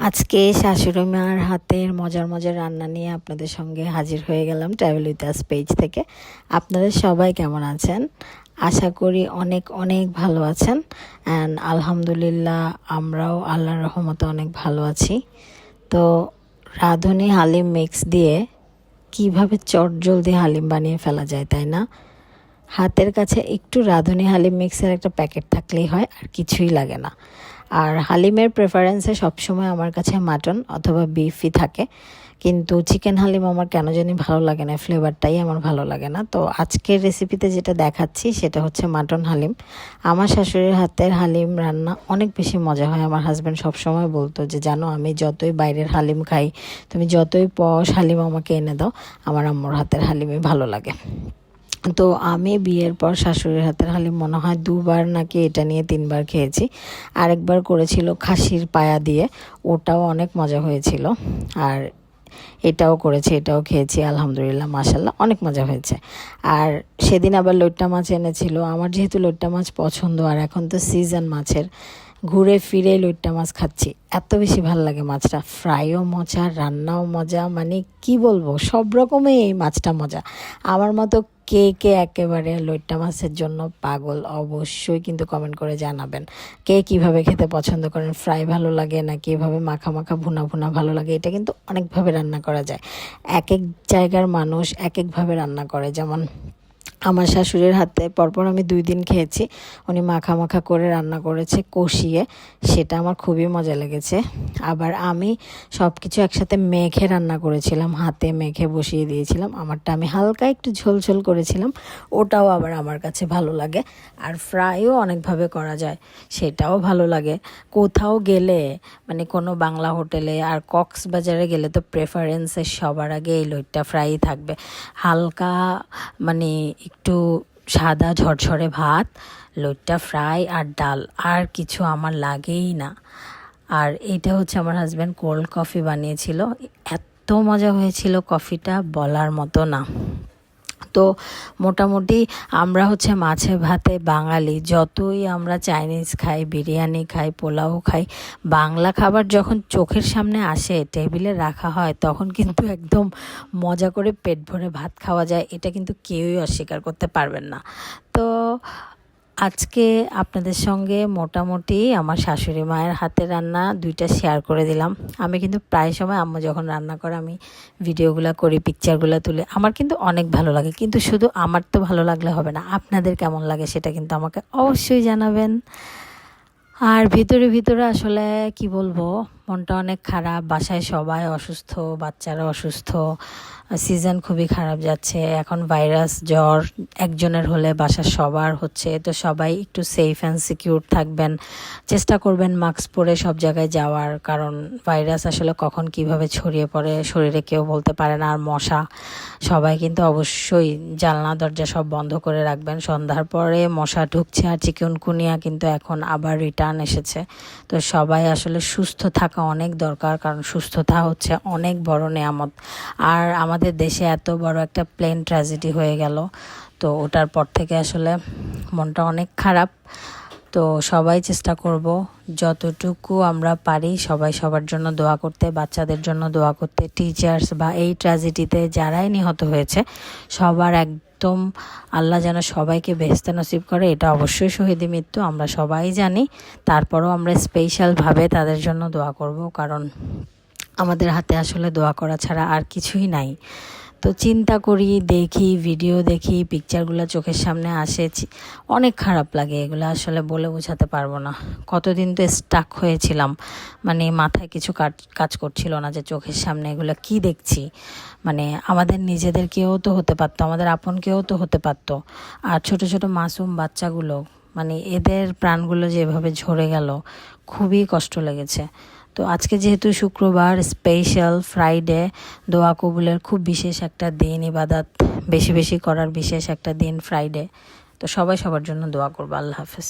আজকে শাশুড়ি মার হাতের মজার মজার রান্না নিয়ে আপনাদের সঙ্গে হাজির হয়ে গেলাম ট্রাভেল উইথ আস পেজ থেকে। আপনাদের সবাই কেমন আছেন? আশা করি অনেক অনেক ভালো আছেন। অ্যান্ড আলহামদুলিল্লাহ আমরাও আল্লাহর রহমতে অনেক ভালো আছি। তো রাঁধুনি হালিম মিক্স দিয়ে কিভাবে চটজলদি হালিম বানিয়ে ফেলা যায়, তাই না? হাতের কাছে একটু রাঁধুনি হালিম মিক্সের একটা প্যাকেট থাকলেই হয়, আর কিছুই লাগে না। আর হালিমের প্রেফারেন্সে সবসময় আমার কাছে মাটন অথবা বিফই থাকে, কিন্তু চিকেন হালিম আমার কেন জানি ভালো লাগে না, ফ্লেভারটাই আমার ভালো লাগে না। তো আজকের রেসিপিতে যেটা দেখাচ্ছি সেটা হচ্ছে মাটন হালিম। আমার শাশুড়ির হাতের হালিম রান্না অনেক বেশি মজা হয়। আমার হাজব্যান্ড সবসময় বলতো যে, জানো, আমি যতই বাইরের হালিম খাই, তুমি যতই পশ হালিম আমাকে এনে দাও, আমার আম্মুর হাতের হালিমই ভালো লাগে। তো আমি বিয়ের পর শাশুড়ির হাতের হালিম মনে হয় 2বার নাকি এটা নিয়ে 3বার খেয়েছি। আরেকবার করেছিল খাসির পায়া দিয়ে, ওটাও অনেক মজা হয়েছিল। আর এটাও করেছি, এটাও খেয়েছি, আলহামদুলিল্লাহ মাশাল্লাহ অনেক মজা হয়েছে। আর সেদিন আবার লইট্টা মাছ এনেছিল। আমার যেহেতু লইট্টা মাছ পছন্দ, আর এখন তো সিজন মাছের, ঘুরে ফিরে লইট্টা মাছ খাচ্ছি, এত বেশি ভালো লাগে মাছটা। ফ্রাইও মজা, রান্নাও মজা, মানে কি বলবো, সব রকমই এই মাছটা মজা। আমার মতো কে কে একেবারে লইট্টা মাছের জন্য পাগল, অবশ্যই কিন্তু কমেন্ট করে জানাবেন। কে কিভাবে খেতে পছন্দ করেন, ফ্রাই ভালো লাগে নাকি এভাবে মাখা মাখা ভুনা ভুনা ভালো লাগে? এটা কিন্তু অনেকভাবে রান্না করা যায়। এক এক জায়গার মানুষ এক একভাবে রান্না করে। যেমন আমার শাশুড়ির হাতে পরপর আমি 2 দিন খেয়েছি, উনি মাখা মাখা করে রান্না করেছে কষিয়ে, সেটা আমার খুবই মজা লেগেছে। আবার আমি সব কিছু একসাথে মেখে রান্না করেছিলাম, হাতে মেখে বসিয়ে দিয়েছিলাম। আমারটা আমি হালকা একটু ঝোল ঝোল করেছিলাম, ওটাও আবার আমার কাছে ভালো লাগে। আর ফ্রাইও অনেকভাবে করা যায়, সেটাও ভালো লাগে। কোথাও গেলে, মানে কোনো বাংলা হোটেলে আর কক্সবাজারে গেলে তো প্রেফারেন্সে সবার আগে এই লইট্টা ফ্রাই থাকবে। হালকা, মানে একটু সাদা ঝরঝরে ভাত, লইট্টা ফ্রাই আর ডাল, আর কিছু আমার লাগেই না। আর এটা হচ্ছে আমার হাজব্যান্ড কোল্ড কফি বানিয়েছিল, এত মজা হয়েছিল কফিটা, বলার মতো না। তো মোটামুটি আমরা হচ্ছে মাছে ভাতে বাঙালি, যতই আমরা চাইনিজ খাই, বিরিয়ানি খাই, পোলাও খাই, বাংলা খাবার যখন চোখের সামনে আসে, টেবিলে রাখা হয়, তখন কিন্তু একদম মজা করে পেট ভরে ভাত খাওয়া যায়, এটা কিন্তু কেউই অস্বীকার করতে পারবেন না। তো আজকে আপনাদের সঙ্গে মোটামুটি আমার শাশুড়ি মায়ের হাতের রান্না 2টা শেয়ার করে দিলাম। আমি কিন্তু প্রায় সময় আম্মু যখন রান্না করে আমি ভিডিওগুলো করি, পিকচারগুলো তুলে, আমার কিন্তু অনেক ভালো লাগে। কিন্তু শুধু আমার তো ভালো লাগলে হবে না, আপনাদের কেমন লাগে সেটা কিন্তু আমাকে অবশ্যই জানাবেন। আর ভিতরে ভিতরে আসলে কি বলবো, মনটা অনেক খারাপ। বাসায় সবাই অসুস্থ, বাচ্চারা অসুস্থ, সিজন খুবই খারাপ যাচ্ছে। এখন ভাইরাস জ্বর একজনের হলে বাসার সবার হচ্ছে। তো সবাই একটু সেফ অ্যান্ড সিকিউর থাকবেন, চেষ্টা করবেন মাস্ক পরে সব জায়গায় যাওয়ার, কারণ ভাইরাস আসলে কখন কিভাবে ছড়িয়ে পড়ে শরীরে কেউ বলতে পারে না। আর মশা, সবাই কিন্তু অবশ্যই জানলা দরজা সব বন্ধ করে রাখবেন। সন্ধ্যার পরে মশা ঢুকছে, আর চিকুনগুনিয়া কিন্তু এখন আবার রিটার্ন এসেছে। তো সবাই আসলে সুস্থ থাকা অনেক দরকার, কারণ সুস্থতা হচ্ছে অনেক বড় নেয়ামত। আর আমাদের দেশে এত বড় একটা প্লেন ট্র্যাজেডি হয়ে গেল, তো ওটার পর থেকে আসলে মনটা অনেক খারাপ। তো সবাই চেষ্টা করব যতটুকু আমরা পারি সবাই সবার জন্য দোয়া করতে, বাচ্চাদের জন্য দোয়া করতে, টিচার্স বা এই ট্র্যাজেডিতে যারাই নিহত হয়েছে সবার একদম আল্লাহ যেন সবাইকে বেহেশতে নসিব করে। এটা অবশ্যই শহীদি মৃত্যু, আমরা সবাই জানি। তারপরেও আমরা স্পেশালভাবে তাদের জন্য দোয়া করব, কারণ আমাদের হাতে আসলে দোয়া করা ছাড়া আর কিছুই নাই। তো চিন্তা করি, দেখি, ভিডিও দেখি, পিকচারগুলো চোখের সামনে আসে, অনেক খারাপ লাগে। এগুলো আসলে বলে বোঝাতে পারবো না। কতদিন তো স্টাক হয়েছিলাম, মানে মাথায় কিছু কাজ করছিল না যে চোখের সামনে এগুলো কি দেখছি। মানে আমাদের নিজেদের কেউ তো হতে পারতো, আমাদের আপন কেউ তো হতে পারতো। আর ছোট ছোট মাসুম বাচ্চাগুলো, মানে এদের প্রাণগুলো যেভাবে ঝরে গেল, খুবই কষ্ট লেগেছে। তো আজকে যেহেতু শুক্রবার, স্পেশাল ফ্রাইডে, দোয়া কবুলের খুব বিশেষ একটা দিন, ইবাদত বেশি বেশি করার বিশেষ একটা দিন ফ্রাইডে। তো সবাই সবার জন্য দোয়া করবো। আল্লাহ হাফেজ।